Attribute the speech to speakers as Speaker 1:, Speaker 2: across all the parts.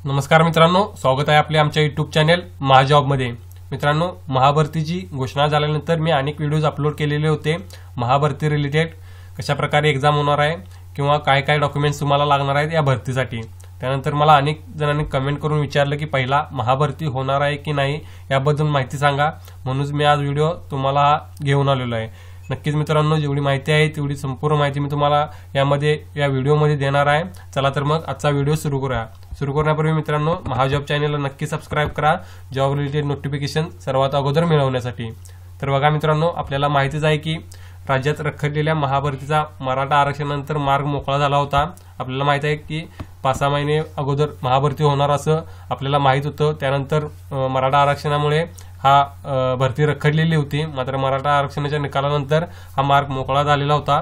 Speaker 1: नमस्कार मित्रांनो, स्वागत आहे आपले आमच्या युट्यूब चॅनेल महाजॉबमध्ये। मित्रांनो, महाभरतीची घोषणा झाल्यानंतर मी अनेक व्हिडिओज अपलोड केलेले होते। महाभरती रिलेटेड कशा प्रकारे एक्झाम होणार आहे किंवा काय काय डॉक्युमेंट्स तुम्हाला लागणार आहेत या भरतीसाठी। त्यानंतर मला अनेक जणांनी कमेंट करून विचारलं की पहिला महाभरती होणार आहे की नाही याबद्दल माहिती सांगा, म्हणून मी आज व्हिडिओ तुम्हाला घेऊन आलेलो आहे। नक्कीच मित्रांनो, जेवढी माहिती आहे तेवढी संपूर्ण माहिती मी तुम्हाला या व्हिडिओमध्ये देणार आहे। चला तर मग आजचा व्हिडिओ सुरू करूया। सुरू करण्यापूर्वी मित्रांनो, महाजॉब चॅनलला नक्की सबस्क्राईब करा जॉब रिलेटेड नोटिफिकेशन सर्वात अगोदर मिळवण्यासाठी। तर बघा मित्रांनो, आपल्याला माहितीच आहे की राज्यात रखडलेल्या महाभरतीचा मराठा आरक्षणानंतर मार्ग मोकळा झाला होता। आपल्याला माहिती आहे की 5-6 महिने अगोदर महाभरती होणार असं आपल्याला माहित होतं। त्यानंतर मराठा आरक्षणामुळे हा भरती रखडलेली होती। मात्र मराठा आरक्षणाच्या निकालानंतर हा मार्ग मोकळा झालेला होता।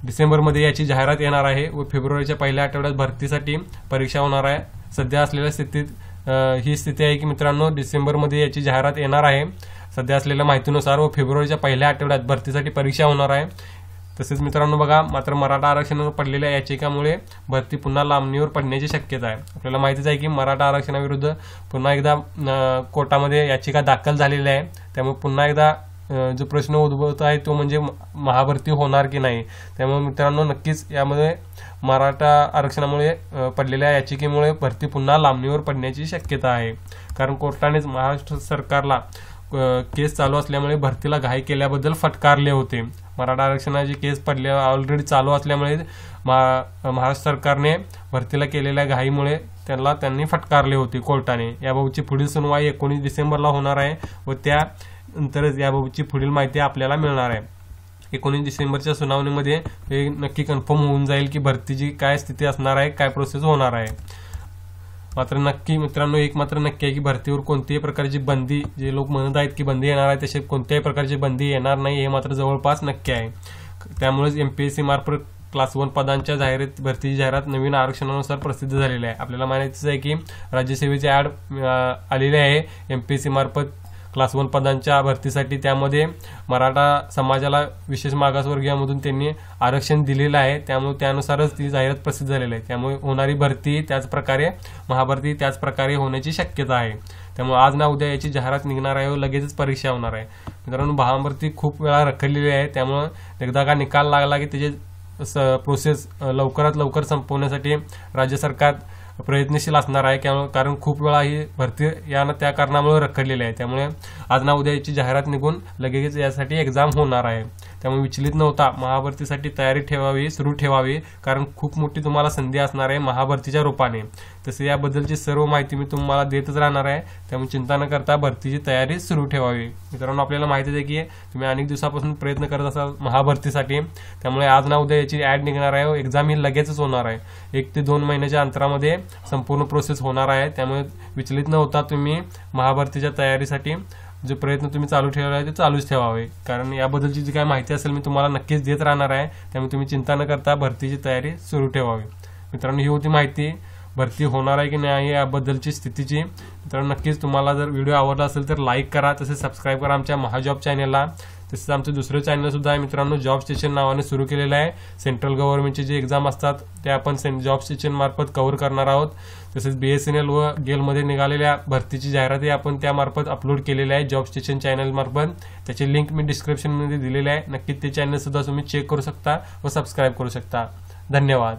Speaker 1: डिसेंबरमध्ये याची जाहिरात येणार आहे व फेब्रुवारीच्या पहिल्या आठवड्यात भरतीसाठी परीक्षा होणार आहे। सध्या असलेल्या स्थितीत ही स्थिती आहे की मित्रांनो, डिसेंबरमध्ये याची जाहिरात येणार आहे सध्या असलेल्या माहितीनुसार व फेब्रुवारीच्या पहिल्या आठवड्यात भरतीसाठी परीक्षा होणार आहे। तसेच मित्रांनो बघा, मात्र मराठा आरक्षणावर पडलेल्या याचिकामुळे भरती पुन्हा लांबणीवर पडण्याची शक्यता आहे। आपल्याला माहितीच आहे की मराठा आरक्षणाविरुद्ध पुन्हा एकदा कोर्टामध्ये याचिका दाखल झालेली आहे। त्यामुळे पुन्हा एकदा जो प्रश्न उद्भवत आहे तो म्हणजे महाभरती होणार की नाही। त्यामुळे मित्रांनो, नक्कीच यामध्ये मराठा आरक्षणामुळे पडलेल्या याचिकेमुळे भरती पुन्हा लांबणीवर पडण्याची शक्यता आहे। कारण कोर्टानेच महाराष्ट्र सरकारला केस चालू असल्यामुळे भरतीला घाई केल्याबद्दल फटकारले होते। मराठा आरक्षणाची केस ऑलरेडी चालू असल्यामुळे महाराष्ट्र सरकारने भरतीला केलेल्या घाईमुळे त्यांनी फटकारले होते कोर्टाने। याबाबतची पुढील सुनवाई 19 डिसेंबरला होणार आहे व त्यानंतरच याबाबतची पुढील माहिती आपल्याला मिळणार आहे। 19 डिसेंबरच्या सुनावणीमध्ये हे नक्की कन्फर्म होऊन जाईल की भरतीची काय स्थिती असणार आहे, काय प्रोसेस होणार आहे। मात्र नक्की मित्रांनो, एक मात्र नक्की आहे की भरतीवर कोणत्याही प्रकारची बंदी, जे लोक म्हणत आहेत की बंदी येणार आहे तसे कोणत्याही प्रकारची बंदी येणार नाही हे मात्र जवळपास नक्की आहे। त्यामुळेच MPSC मार्फत क्लास 1 पदांच्या भरतीची जाहिरात नवीन आरक्षणानुसार प्रसिद्ध झालेली आहे। आपल्याला माहितीच आहे की राज्यसेवेची ऍड आलेली आहे MPSC मार्फत क्लास 1 पदांच्या भरतीसाठी। त्यामध्ये मराठा समाजाला विशेष मागासवर्गीयामधून त्यांनी आरक्षण दिलेलं आहे। त्यामुळे त्यानुसारच ती जाहिरात प्रसिद्ध झालेली आहे। त्यामुळे होणारी भरती त्याच प्रकारे महाभरती त्याच प्रकारे होण्याची शक्यता आहे। त्यामुळे आज ना उद्या याची जाहिरात निघणार आहे व लगेचच परीक्षा होणार आहे। मित्रांनो, महाभरती खूप वेळा रखडलेली आहे। त्यामुळे एकदा का निकाल लागला की त्याचे प्रोसेस लवकरात लवकर संपवण्यासाठी राज्य सरकार प्रयत्नशील असणार आहे। कारण खूप वेळा ही भरती त्या कारणामुळे रखडलेली आहे। त्यामुळे आज ना उद्या याची जाहिरात निघून लगेच यासाठी एक्झाम होणार आहे। त्यामुळे विचलित नव्हता, महाभरतीसाठी तयारी सुरू ठेवावी, कारण खूप मोठी तुम्हाला संधी असणार आहे महाभरतीच्या रूपाने। तसे याबद्दलची सर्व माहिती मी तुम्हाला देतच राहणार आहे। त्यामुळे चिंता न करता भरतीची तयारी सुरू ठेवावी। मित्रांनो, आपल्याला माहितीच आहे की तुम्ही अनेक दिवसापासून प्रयत्न करत असाल महाभरतीसाठी। त्यामुळे आज ना उद्या याची ऍड निघणार आहे व एक्झाम ही लगेचच होणार आहे। 1 ते 2 महिन्याच्या अंतरामध्ये संपूर्ण प्रोसेस होणार आहे। त्यामुळे विचलित न होता तुम्ही महाभरतीच्या तयारीसाठी जे प्रयत्न तुम्ही चालू ठेवले आहे ते चालूच ठेवावे। कारण याबद्दलची जी काय माहिती असेल मी तुम्हाला नक्कीच देत राहणार आहे। त्यामुळे तुम्ही चिंता न करता भरतीची तयारी सुरू ठेवावी। मित्रांनो, ही होती माहिती भरती होणार आहे की नाही याबद्दलची स्थितीची। मित्रांनो, नक्कीच तुम्हाला जर व्हिडिओ आवडला असेल तर लाईक करा, तसेच सबस्क्राईब करा आमच्या महाजॉब चॅनलला। तसेच आमचं दुसरं चॅनल सुद्धा आहे मित्रांनो, जॉब स्टेशन नावाने सुरू केलेलं आहे। सेंट्रल गव्हर्नमेंटचे जे एक्झाम असतात ते आपण जॉब स्टेशन मार्फत कव्हर करणार आहोत। तसेच BSNL व गेलमध्ये निघालेल्या भरतीची जाहिराती आपण त्यामार्फत अपलोड केलेल्या आहे जॉब स्टेशन चॅनल मार्फत। त्याची लिंक मी डिस्क्रिप्शनमध्ये दिलेली आहे। नक्की ते चॅनल सुद्धा तुम्ही चेक करू शकता व सबस्क्राईब करू शकता। धन्यवाद।